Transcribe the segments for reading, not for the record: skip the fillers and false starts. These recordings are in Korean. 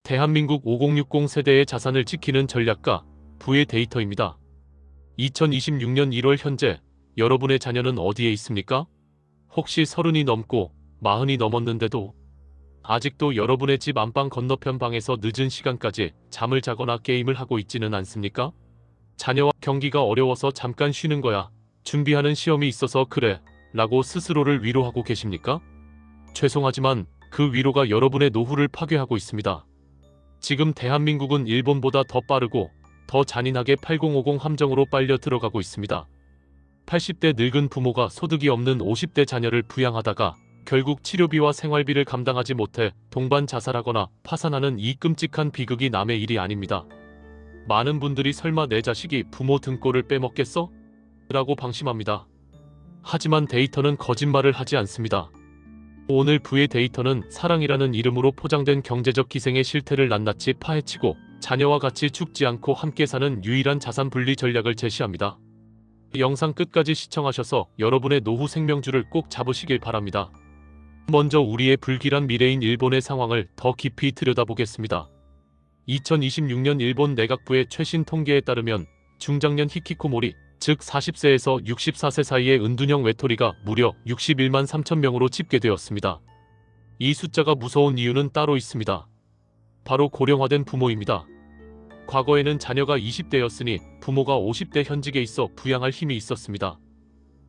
대한민국 5060 세대의 자산을 지키는 전략가 부의 데이터입니다. 2026년 1월 현재 여러분의 자녀는 어디에 있습니까? 혹시 30이 넘고 40이 넘었는데도 아직도 여러분의 집 안방 건너편 방에서 늦은 시간까지 잠을 자거나 게임을 하고 있지는 않습니까? 자녀와 경기가 어려워서 잠깐 쉬는 거야. 준비하는 시험이 있어서 그래. 라고 스스로를 위로하고 계십니까? 죄송하지만 그 위로가 여러분의 노후를 파괴하고 있습니다. 지금 대한민국은 일본보다 더 빠르고 더 잔인하게 8050 함정으로 빨려 들어가고 있습니다. 80대 늙은 부모가 소득이 없는 50대 자녀를 부양하다가 결국 치료비와 생활비를 감당하지 못해 동반 자살하거나 파산하는 이 끔찍한 비극이 남의 일이 아닙니다. 많은 분들이 설마 내 자식이 부모 등골을 빼먹겠어? 라고 방심합니다. 하지만 데이터는 거짓말을 하지 않습니다. 오늘 부의 데이터는 사랑이라는 이름으로 포장된 경제적 기생의 실태를 낱낱이 파헤치고 자녀와 같이 죽지 않고 함께 사는 유일한 자산 분리 전략을 제시합니다. 영상 끝까지 시청하셔서 여러분의 노후 생명줄을 꼭 잡으시길 바랍니다. 먼저 우리의 불길한 미래인 일본의 상황을 더 깊이 들여다보겠습니다. 2026년 일본 내각부의 최신 통계에 따르면 중장년 히키코모리, 즉 40세에서 64세 사이의 은둔형 외톨이가 무려 61만 3천 명으로 집계되었습니다. 이 숫자가 무서운 이유는 따로 있습니다. 바로 고령화된 부모입니다. 과거에는 자녀가 20대였으니 부모가 50대 현직에 있어 부양할 힘이 있었습니다.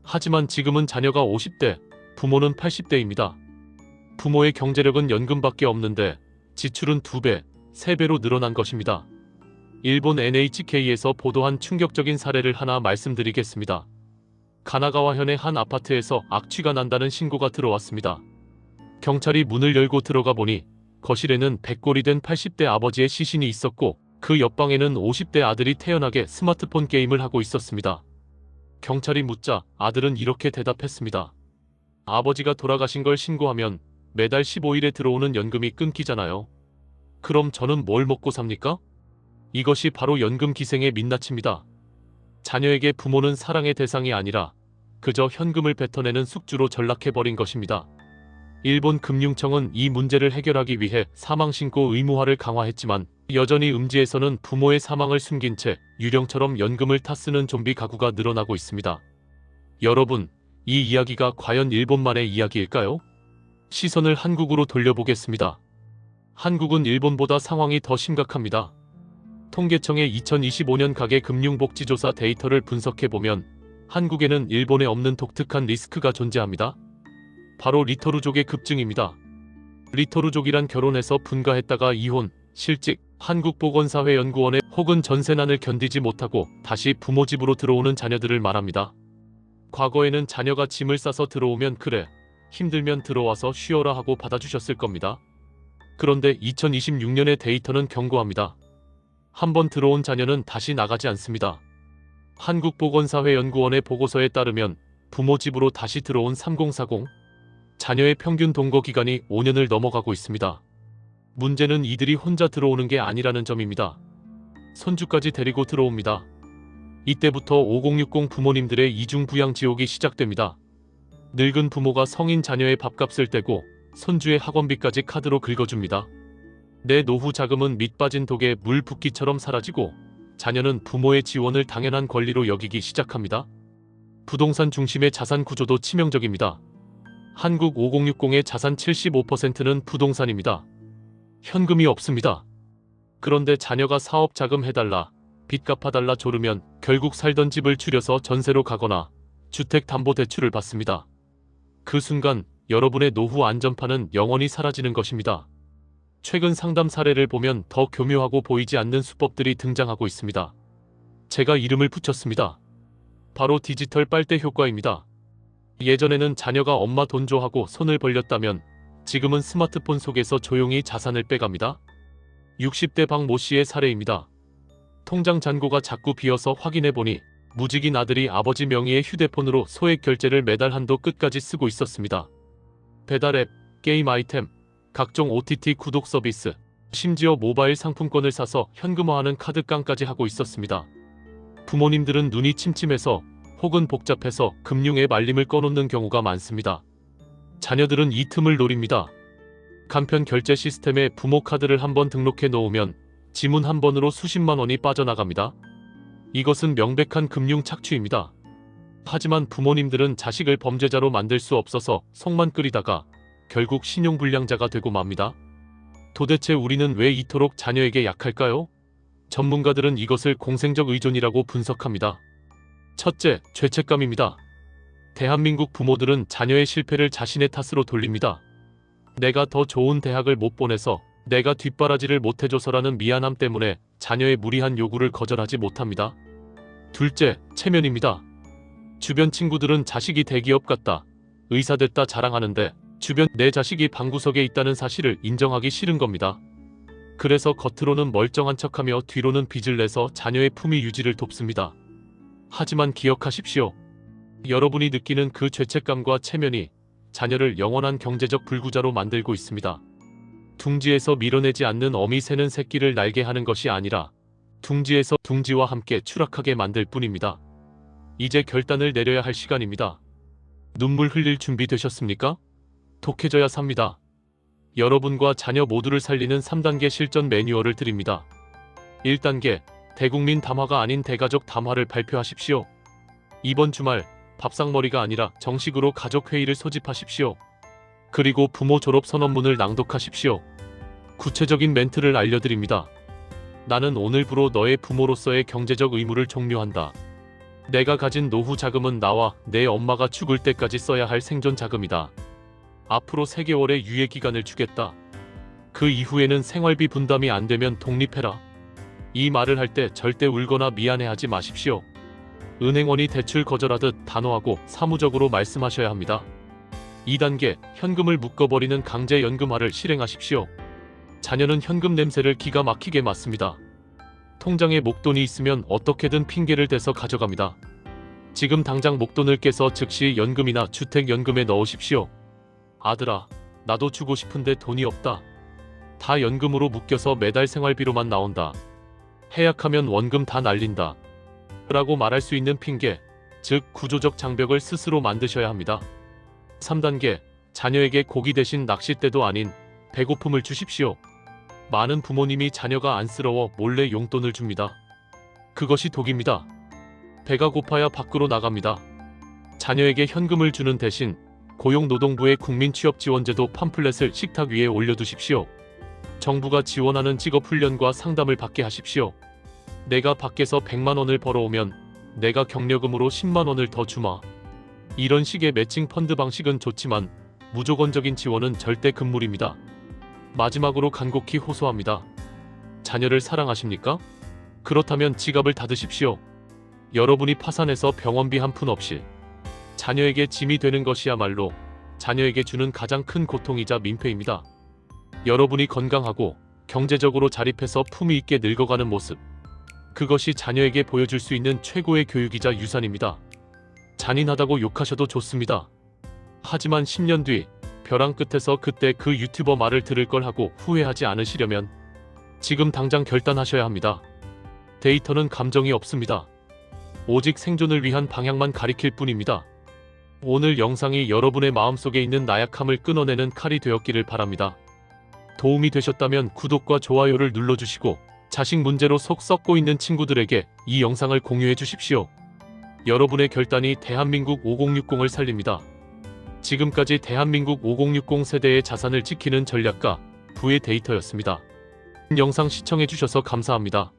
하지만 지금은 자녀가 50대, 부모는 80대입니다. 부모의 경제력은 연금밖에 없는데 지출은 2배, 3배로 늘어난 것입니다. 일본 NHK에서 보도한 충격적인 사례를 하나 말씀드리겠습니다. 가나가와현의 한 아파트에서 악취가 난다는 신고가 들어왔습니다. 경찰이 문을 열고 들어가 보니 거실에는 백골이 된 80대 아버지의 시신이 있었고 그 옆방에는 50대 아들이 태연하게 스마트폰 게임을 하고 있었습니다. 경찰이 묻자 아들은 이렇게 대답했습니다. 아버지가 돌아가신 걸 신고하면 매달 15일에 들어오는 연금이 끊기잖아요. 그럼 저는 뭘 먹고 삽니까? 이것이 바로 연금 기생의 민낯입니다. 자녀에게 부모는 사랑의 대상이 아니라 그저 현금을 뱉어내는 숙주로 전락해버린 것입니다. 일본 금융청은 이 문제를 해결하기 위해 사망신고 의무화를 강화했지만 여전히 음지에서는 부모의 사망을 숨긴 채 유령처럼 연금을 타쓰는 좀비 가구가 늘어나고 있습니다. 여러분, 이 이야기가 과연 일본만의 이야기일까요? 시선을 한국으로 돌려보겠습니다. 한국은 일본보다 상황이 더 심각합니다. 통계청의 2025년 가계금융복지조사 데이터를 분석해보면 한국에는 일본에 없는 독특한 리스크가 존재합니다. 바로 리터루족의 급증입니다. 리터루족이란 결혼해서 분가했다가 이혼, 실직, 한국보건사회연구원에 혹은 전세난을 견디지 못하고 다시 부모 집으로 들어오는 자녀들을 말합니다. 과거에는 자녀가 짐을 싸서 들어오면 그래, 힘들면 들어와서 쉬어라 하고 받아주셨을 겁니다. 그런데 2026년의 데이터는 경고합니다. 한번 들어온 자녀는 다시 나가지 않습니다. 한국보건사회연구원의 보고서에 따르면 부모 집으로 다시 들어온 3040 자녀의 평균 동거 기간이 5년을 넘어가고 있습니다. 문제는 이들이 혼자 들어오는 게 아니라는 점입니다. 손주까지 데리고 들어옵니다. 이때부터 5060 부모님들의 이중 부양 지옥이 시작됩니다. 늙은 부모가 성인 자녀의 밥값을 떼고 손주의 학원비까지 카드로 긁어줍니다. 내 노후 자금은 밑빠진 독에 물 붓기처럼 사라지고 자녀는 부모의 지원을 당연한 권리로 여기기 시작합니다. 부동산 중심의 자산 구조도 치명적입니다. 한국 5060의 자산 75%는 부동산입니다. 현금이 없습니다. 그런데 자녀가 사업 자금 해달라, 빚 갚아달라 조르면 결국 살던 집을 줄여서 전세로 가거나 주택담보대출을 받습니다. 그 순간 여러분의 노후 안전판은 영원히 사라지는 것입니다. 최근 상담 사례를 보면 더 교묘하고 보이지 않는 수법들이 등장하고 있습니다. 제가 이름을 붙였습니다. 바로 디지털 빨대 효과입니다. 예전에는 자녀가 엄마 돈 줘 하고 손을 벌렸다면 지금은 스마트폰 속에서 조용히 자산을 빼갑니다. 60대 박 모 씨의 사례입니다. 통장 잔고가 자꾸 비어서 확인해보니 무직인 아들이 아버지 명의의 휴대폰으로 소액 결제를 매달 한도 끝까지 쓰고 있었습니다. 배달앱, 게임 아이템, 각종 OTT 구독 서비스, 심지어 모바일 상품권을 사서 현금화하는 카드깡까지 하고 있었습니다. 부모님들은 눈이 침침해서 혹은 복잡해서 금융앱 알림을 꺼놓는 경우가 많습니다. 자녀들은 이 틈을 노립니다. 간편 결제 시스템에 부모 카드를 한번 등록해 놓으면 지문 한 번으로 수십만 원이 빠져나갑니다. 이것은 명백한 금융 착취입니다. 하지만 부모님들은 자식을 범죄자로 만들 수 없어서 속만 끓이다가 결국 신용불량자가 되고 맙니다. 도대체 우리는 왜 이토록 자녀에게 약할까요? 전문가들은 이것을 공생적 의존이라고 분석합니다. 첫째, 죄책감입니다. 대한민국 부모들은 자녀의 실패를 자신의 탓으로 돌립니다. 내가 더 좋은 대학을 못 보내서, 내가 뒷바라지를 못해줘서라는 미안함 때문에 자녀의 무리한 요구를 거절하지 못합니다. 둘째, 체면입니다. 주변 친구들은 자식이 대기업 갔다, 의사 됐다 자랑하는데 주변 내 자식이 방구석에 있다는 사실을 인정하기 싫은 겁니다. 그래서 겉으로는 멀쩡한 척하며 뒤로는 빚을 내서 자녀의 품위 유지를 돕습니다. 하지만 기억하십시오. 여러분이 느끼는 그 죄책감과 체면이 자녀를 영원한 경제적 불구자로 만들고 있습니다. 둥지에서 밀어내지 않는 어미 새는 새끼를 날게 하는 것이 아니라 둥지에서 둥지와 함께 추락하게 만들 뿐입니다. 이제 결단을 내려야 할 시간입니다. 눈물 흘릴 준비 되셨습니까? 독해져야 삽니다. 여러분과 자녀 모두를 살리는 3단계 실전 매뉴얼을 드립니다. 1단계, 대국민 담화가 아닌 대가족 담화를 발표하십시오. 이번 주말 밥상머리가 아니라 정식으로 가족회의를 소집하십시오. 그리고 부모 졸업 선언문을 낭독하십시오. 구체적인 멘트를 알려드립니다. 나는 오늘부로 너의 부모로서의 경제적 의무를 종료한다. 내가 가진 노후 자금은 나와 내 엄마가 죽을 때까지 써야 할 생존 자금이다. 앞으로 3개월의 유예 기간을 주겠다. 그 이후에는 생활비 분담이 안 되면 독립해라. 이 말을 할 때 절대 울거나 미안해하지 마십시오. 은행원이 대출 거절하듯 단호하고 사무적으로 말씀하셔야 합니다. 2단계, 현금을 묶어버리는 강제연금화를 실행하십시오. 자녀는 현금 냄새를 기가 막히게 맡습니다. 통장에 목돈이 있으면 어떻게든 핑계를 대서 가져갑니다. 지금 당장 목돈을 깨서 즉시 연금이나 주택연금에 넣으십시오. 아들아, 나도 주고 싶은데 돈이 없다. 다 연금으로 묶여서 매달 생활비로만 나온다. 해약하면 원금 다 날린다. 라고 말할 수 있는 핑계, 즉 구조적 장벽을 스스로 만드셔야 합니다. 3단계, 자녀에게 고기 대신 낚싯대도 아닌 배고픔을 주십시오. 많은 부모님이 자녀가 안쓰러워 몰래 용돈을 줍니다. 그것이 독입니다. 배가 고파야 밖으로 나갑니다. 자녀에게 현금을 주는 대신 고용노동부의 국민취업지원제도 팜플렛을 식탁 위에 올려두십시오. 정부가 지원하는 직업훈련과 상담을 받게 하십시오. 내가 밖에서 100만 원을 벌어오면 내가 경력금으로 10만 원을 더 주마. 이런 식의 매칭 펀드 방식은 좋지만 무조건적인 지원은 절대 금물입니다. 마지막으로 간곡히 호소합니다. 자녀를 사랑하십니까? 그렇다면 지갑을 닫으십시오. 여러분이 파산해서 병원비 한 푼 없이 자녀에게 짐이 되는 것이야말로 자녀에게 주는 가장 큰 고통이자 민폐입니다. 여러분이 건강하고 경제적으로 자립해서 품위 있게 늙어가는 모습, 그것이 자녀에게 보여줄 수 있는 최고의 교육이자 유산입니다. 잔인하다고 욕하셔도 좋습니다. 하지만 10년 뒤 벼랑 끝에서 그때 그 유튜버 말을 들을 걸 하고 후회하지 않으시려면 지금 당장 결단하셔야 합니다. 데이터는 감정이 없습니다. 오직 생존을 위한 방향만 가리킬 뿐입니다. 오늘 영상이 여러분의 마음속에 있는 나약함을 끊어내는 칼이 되었기를 바랍니다. 도움이 되셨다면 구독과 좋아요를 눌러주시고 자식 문제로 속 썩고 있는 친구들에게 이 영상을 공유해 주십시오. 여러분의 결단이 대한민국 5060을 살립니다. 지금까지 대한민국 5060 세대의 자산을 지키는 전략가 부의 데이터였습니다. 영상 시청해 주셔서 감사합니다.